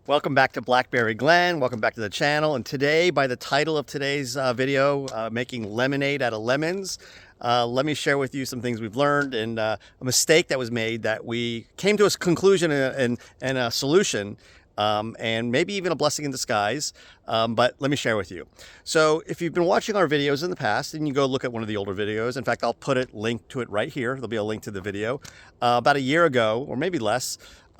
Welcome back to Blackberry Glen. Welcome back to the channel. And today, by the title of today's video, making lemonade out of lemons, let me share with you some things we've learned and a mistake that was made that we came to a conclusion and a solution, and maybe even a blessing in disguise. But let me share with you. So if you've been watching our videos in the past and you go look at one of the older videos, in fact, I'll put it linked to it right here. There'll be a link to the video. About a year ago, or maybe less,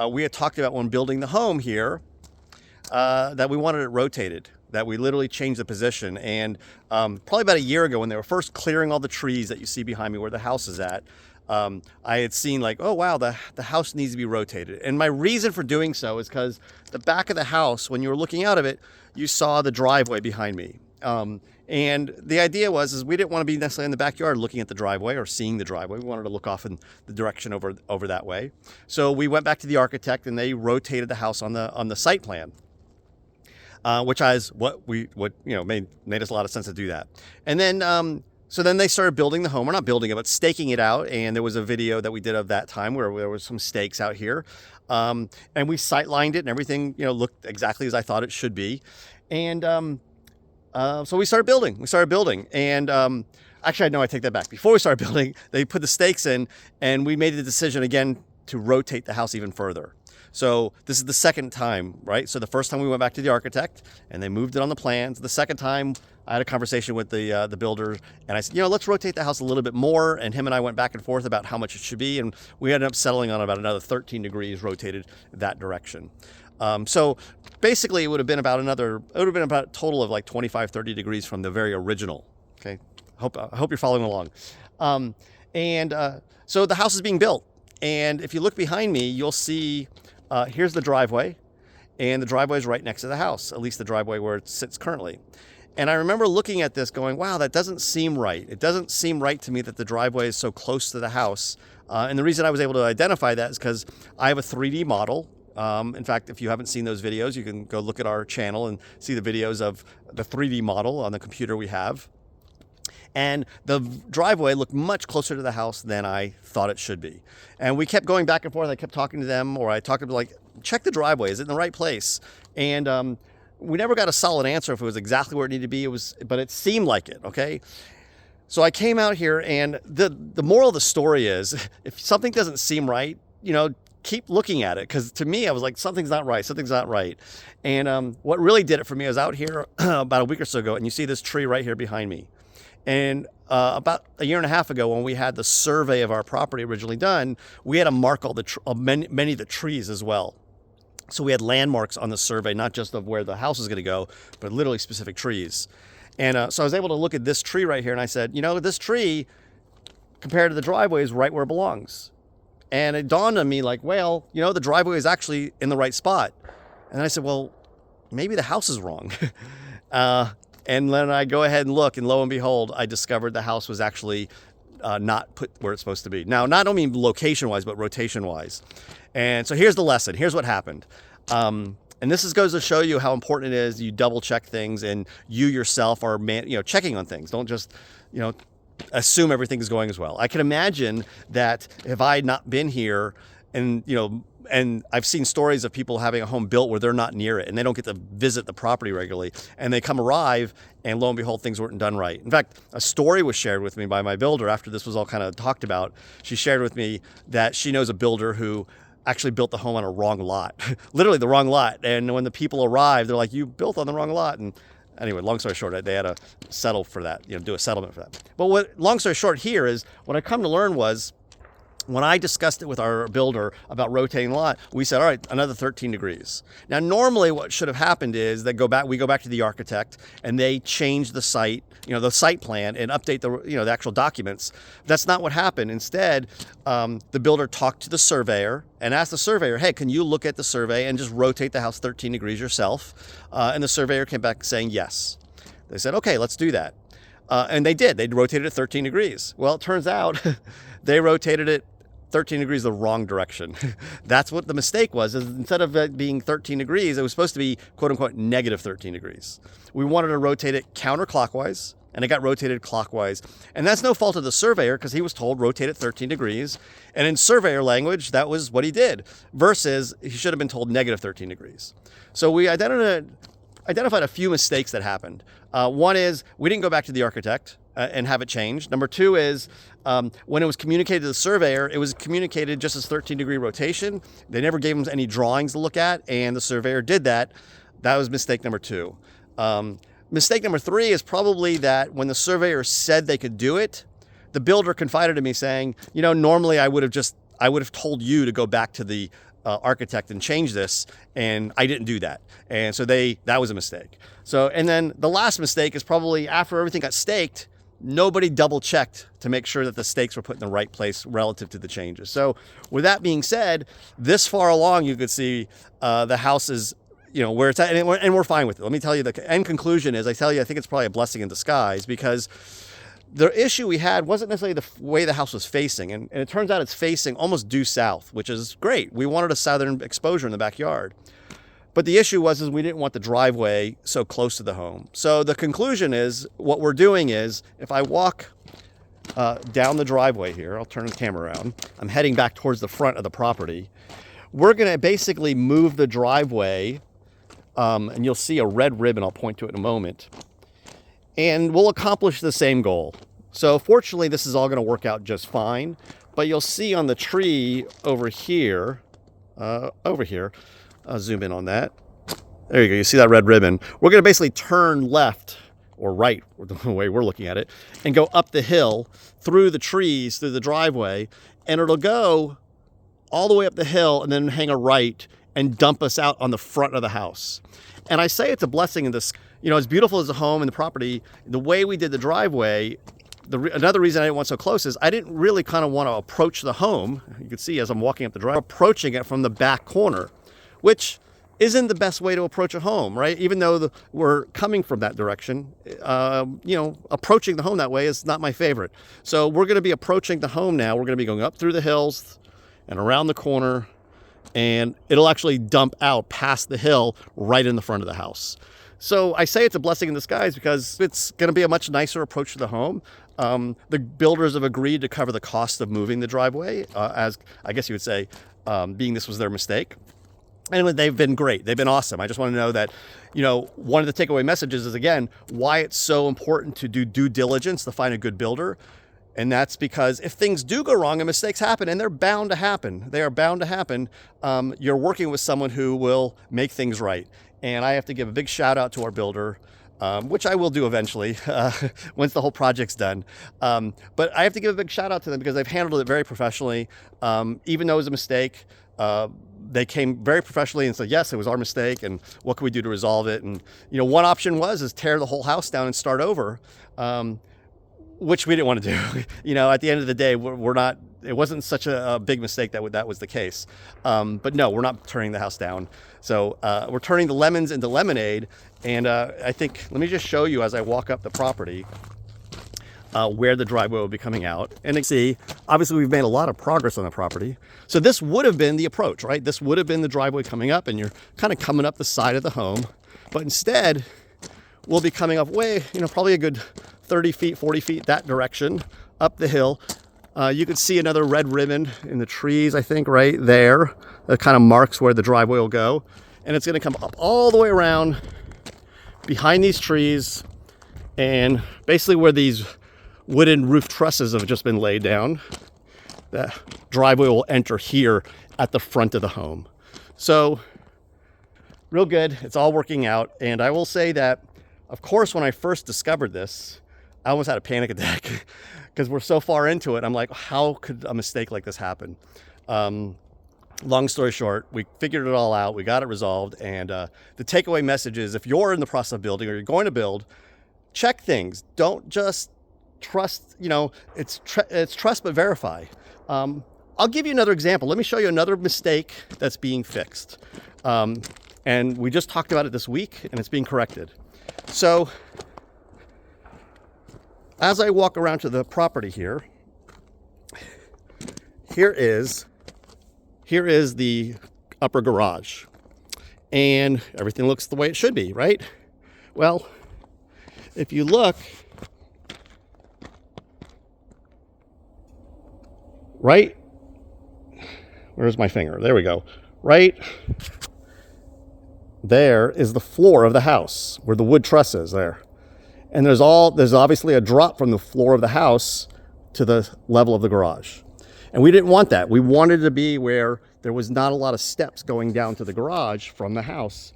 we had talked about when building the home here, that we wanted it rotated, that we literally changed the position. And probably about a year ago when they were first clearing all the trees that you see behind me where the house is at, I had seen like, oh wow, the house needs to be rotated. And my reason for doing so is because the back of the house, when you were looking out of it, you saw the driveway behind me. And the idea was we didn't want to be necessarily in the backyard looking at the driveway or seeing the driveway. We wanted to look off in the direction over that way. So we went back to the architect and they rotated the house on the site plan. Which is what made us a lot of sense to do that. And then so then they started building the home, or not building it, but staking it out. And there was a video that we did of that time where there was some stakes out here, and we sightlined it, and everything looked exactly as I thought it should be. And so we started building. And actually, no, I take that back. Before we started building, they put the stakes in, and we made the decision again to rotate the house even further. So this is the second time, right? So the first time we went back to the architect and they moved it on the plans. The second time I had a conversation with the builder and I said, let's rotate the house a little bit more. And him and I went back and forth about how much it should be. And we ended up settling on about another 13 degrees rotated that direction. So basically it would have been about a total of like 25, 30 degrees from the very original. Okay. I hope you're following along. So the house is being built. And if you look behind me, you'll see here's the driveway, and the driveway is right next to the house, at least the driveway where it sits currently. And I remember looking at this going, wow, that doesn't seem right. It doesn't seem right to me that the driveway is so close to the house. And the reason I was able to identify that is because I have a 3D model. In fact, if you haven't seen those videos, you can go look at our channel and see the videos of the 3D model on the computer we have. And the driveway looked much closer to the house than I thought it should be. And we kept going back and forth. I kept talking to them, or I talked to them like, check the driveway. Is it in the right place? And we never got a solid answer if it was exactly where it needed to be. But it seemed like it, okay? So I came out here, and the moral of the story is, if something doesn't seem right, keep looking at it. Because to me, I was like, something's not right. And what really did it for me, I was out here about a week or so ago, and you see this tree right here behind me. And about a year and a half ago, when we had the survey of our property originally done, we had to mark all many of the trees as well. So we had landmarks on the survey, not just of where the house is going to go, but literally specific trees. And so I was able to look at this tree right here, and I said, this tree, compared to the driveway, is right where it belongs. And it dawned on me like, well, the driveway is actually in the right spot. And I said, well, maybe the house is wrong. And then I go ahead and look, and lo and behold, I discovered the house was actually not put where it's supposed to be. Now, not only location-wise, but rotation-wise. And so here's the lesson. Here's what happened. And this goes to show you how important it is you double-check things, and you yourself are checking on things. Don't just assume everything is going as well. I can imagine that if I had not been here, and I've seen stories of people having a home built where they're not near it and they don't get to visit the property regularly, and they arrive and lo and behold, things weren't done right. In fact, a story was shared with me by my builder after this was all kind of talked about. She shared with me that she knows a builder who actually built the home on a wrong lot, literally the wrong lot. And when the people arrived, they're like, you built on the wrong lot. And anyway, long story short, they had to settle for that, do a settlement for that. But long story short here is what I come to learn was, when I discussed it with our builder about rotating the lot, we said, all right, another 13 degrees. Now, normally what should have happened is we go back to the architect and they change the site, the site plan, and update the actual documents. That's not what happened. Instead, the builder talked to the surveyor and asked the surveyor, hey, can you look at the survey and just rotate the house 13 degrees yourself? And the surveyor came back saying yes. They said, okay, let's do that. And they did. They rotated it 13 degrees. Well, it turns out they rotated it 13 degrees the wrong direction. That's what the mistake was. Is instead of it being 13 degrees, it was supposed to be, quote unquote, negative 13 degrees. We wanted to rotate it counterclockwise. and it got rotated clockwise. And that's no fault of the surveyor, because he was told rotate it 13 degrees. And in surveyor language, that was what he did, versus he should have been told negative 13 degrees. So we identified a few mistakes that happened. One is we didn't go back to the architect and have it changed. Number two is when it was communicated to the surveyor, it was communicated just as 13-degree rotation. They never gave him any drawings to look at, and the surveyor did that. That was mistake number two. Mistake number three is probably that when the surveyor said they could do it, the builder confided to me saying, normally I would have told you to go back to the architect and change this, and I didn't do that. And so that was a mistake. So, and then the last mistake is probably after everything got staked, nobody double checked to make sure that the stakes were put in the right place relative to the changes. So with that being said, this far along, you could see the house is, where it's at, and we're fine with it. Let me tell you, the end conclusion is, I think it's probably a blessing in disguise, because the issue we had wasn't necessarily the way the house was facing. And it turns out it's facing almost due south, which is great. We wanted a southern exposure in the backyard. But the issue was we didn't want the driveway so close to the home. So the conclusion is, what we're doing is, if I walk down the driveway here, I'll turn the camera around. I'm heading back towards the front of the property. We're going to basically move the driveway, and you'll see a red ribbon. I'll point to it in a moment. And we'll accomplish the same goal. So fortunately, this is all going to work out just fine. But you'll see on the tree over here, I'll zoom in on that. There you go. You see that red ribbon. We're going to basically turn left or right, the way we're looking at it, and go up the hill through the trees, through the driveway, and it'll go all the way up the hill and then hang a right and dump us out on the front of the house. And I say it's a blessing in this, as beautiful as the home and the property, the way we did the driveway, another reason I didn't want so close is I didn't really kind of want to approach the home. You can see as I'm walking up the driveway, approaching it from the back corner, which isn't the best way to approach a home, right? Even though we're coming from that direction, approaching the home that way is not my favorite. So we're going to be approaching the home now. We're going to be going up through the hills and around the corner, and it'll actually dump out past the hill right in the front of the house. So I say it's a blessing in disguise because it's going to be a much nicer approach to the home. The builders have agreed to cover the cost of moving the driveway, as I guess you would say, being this was their mistake. And they've been great. They've been awesome. I just want to know that, one of the takeaway messages is, again, why it's so important to do due diligence to find a good builder. And that's because if things do go wrong and mistakes happen, and they're bound to happen, they are bound to happen, you're working with someone who will make things right. And I have to give a big shout out to our builder, which I will do eventually once the whole project's done. But I have to give a big shout out to them because they've handled it very professionally. Even though it was a mistake, they came very professionally and said, yes, it was our mistake, and what can we do to resolve it? And, one option was tear the whole house down and start over, which we didn't want to do. At the end of the day, we're not, it wasn't such a big mistake that was the case. But no, we're not turning the house down. So we're turning the lemons into lemonade. And I think, let me just show you as I walk up the property where the driveway will be coming out. And you see, obviously we've made a lot of progress on the property. So this would have been the approach, right? This would have been the driveway coming up, and you're kind of coming up the side of the home. But instead, we'll be coming up way, probably a good 30 feet, 40 feet that direction, up the hill. You can see another red ribbon in the trees, I think, right there. That kind of marks where the driveway will go. And it's going to come up all the way around behind these trees, and basically where these wooden roof trusses have just been laid down. The driveway will enter here at the front of the home. So real good. It's all working out. And I will say that, of course, when I first discovered this, I almost had a panic attack because we're so far into it. I'm like, how could a mistake like this happen? Long story short, we figured it all out. We got it resolved. And the takeaway message is, if you're in the process of building or you're going to build, check things. Don't just trust, it's trust but verify. I'll give you another example. Let me show you another mistake that's being fixed. And we just talked about it this week, and it's being corrected. So as I walk around to the property here is the upper garage. And everything looks the way it should be, right? Well, if you look, right, where's my finger? There we go. Right there is the floor of the house where the wood truss is there. And there's obviously a drop from the floor of the house to the level of the garage. And we didn't want that. We wanted it to be where there was not a lot of steps going down to the garage from the house,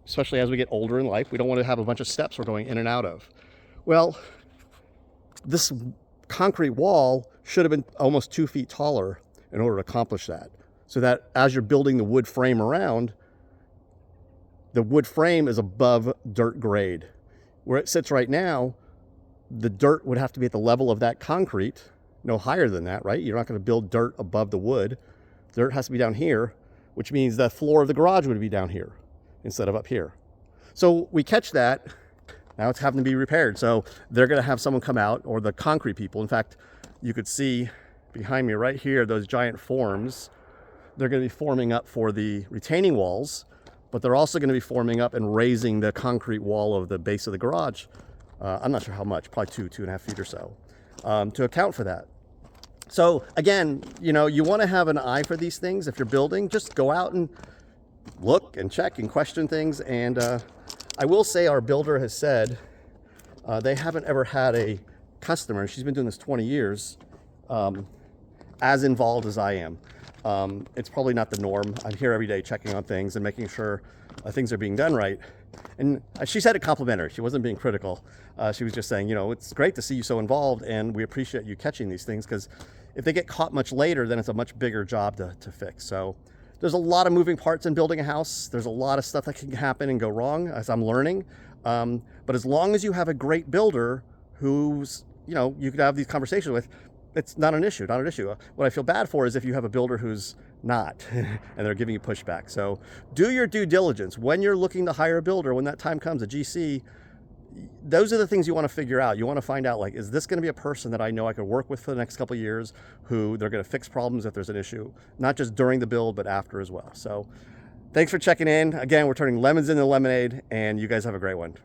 especially as we get older in life. We don't want to have a bunch of steps we're going in and out of. Well, this concrete wall should have been almost 2 feet taller in order to accomplish that. So that as you're building the wood frame around, the wood frame is above dirt grade. Where it sits right now, the dirt would have to be at the level of that concrete, no higher than that, right? You're not going to build dirt above the wood. Dirt has to be down here, which means the floor of the garage would be down here instead of up here. So we catch that. Now it's having to be repaired. So they're going to have someone come out, or the concrete people. In fact, you could see behind me right here, those giant forms. They're going to be forming up for the retaining walls, but they're also going to be forming up and raising the concrete wall of the base of the garage. I'm not sure how much, probably 2.5 feet or so, to account for that. So again, you know, you want to have an eye for these things. If you're building, just go out and look and check and question things. And I will say our builder has said they haven't ever had a customer, she's been doing this 20 years, as involved as I am. It's probably not the norm. I'm here every day checking on things and making sure things are being done right. And she said it complimentary. She wasn't being critical. She was just saying, you know, it's great to see you so involved, and we appreciate you catching these things, because if they get caught much later, then it's a much bigger job to fix. So there's a lot of moving parts in building a house. There's a lot of stuff that can happen and go wrong, as I'm learning. But as long as you have a great builder who's, you know, you could have these conversations with, it's not an issue, not an issue. What I feel bad for is if you have a builder who's not, and they're giving you pushback. So do your due diligence. When you're looking to hire a builder, when that time comes, a GC, those are the things you want to figure out. You want to find out, like, is this going to be a person that I know I could work with for the next couple of years, who they're going to fix problems if there's an issue, not just during the build, but after as well. So thanks for checking in. Again, we're turning lemons into lemonade, and you guys have a great one.